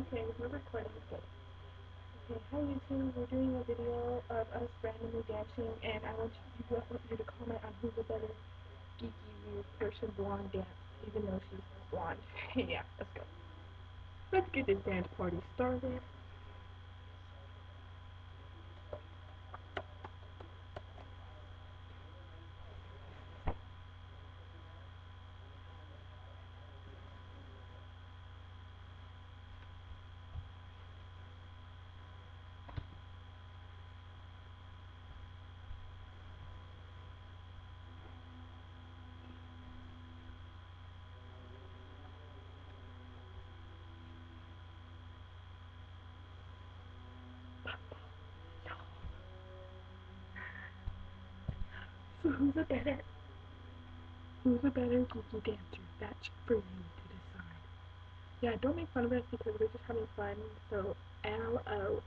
Okay, we're recording. Good. Okay, hi YouTube. We're doing a video of us randomly dancing, and I want you to comment on who's a better geeky weird person blonde dance, even though she's not blonde. Yeah, let's go. Let's get this dance party started. So who's a better geeky dancer? That's for you to decide. Yeah, don't make fun of us because we're just having fun. So LOL.